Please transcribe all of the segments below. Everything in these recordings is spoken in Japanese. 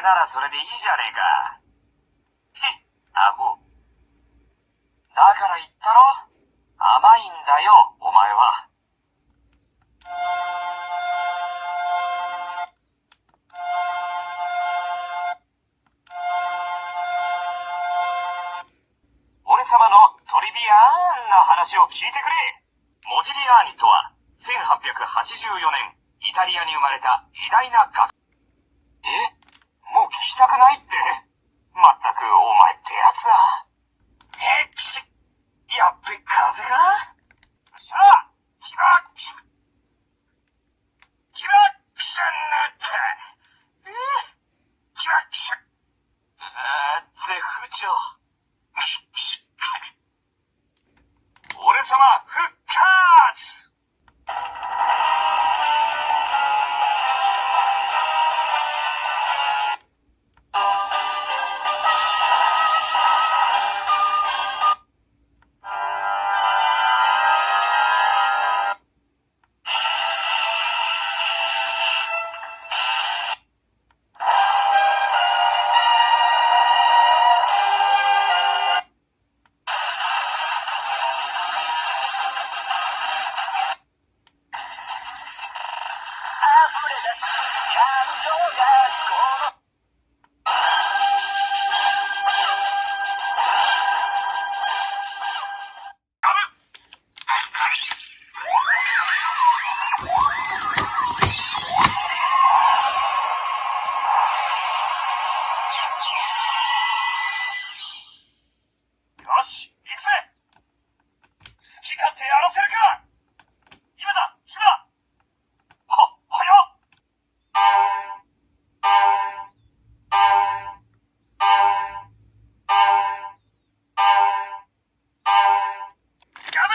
れならそれでいいじゃねえか。へっ、アホ。だから言ったろ、甘いんだよ、お前は。俺様のトリビアンな話を聞いてくれ。モディリアーニとは、1884年、イタリアに生まれた偉大な画家。もう聞きたくないって。まったく、お前ってやつは。やっべ、風がさあ、キバッキシャになった。キバッキシャ。絶不調。俺様、復活。よし、行くぜ。好き勝手やらせるか。今だ、今だ。早っ。やべ。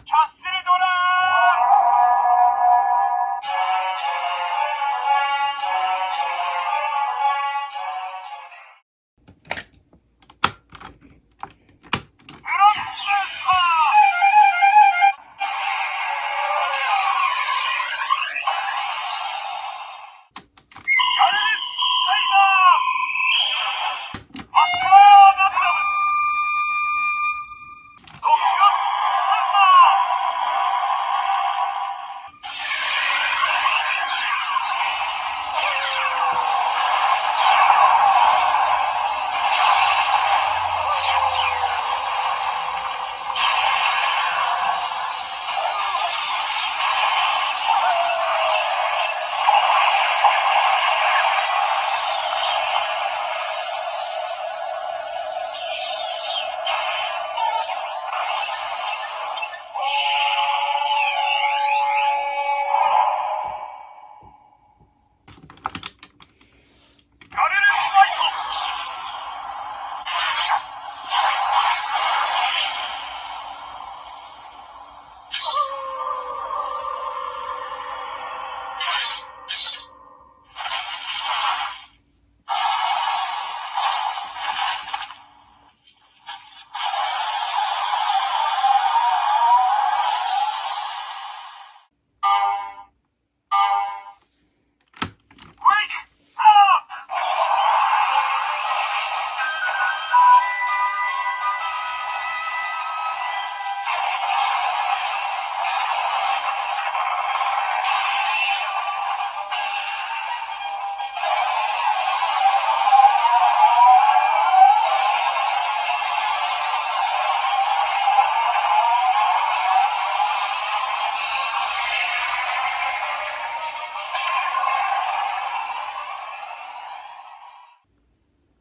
キャッスルドラーブロックスター。やれるサイバーマッサーナブラムトップガンハンマガレルライト。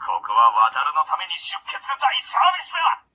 ここは渡るのために出血大サービスだ。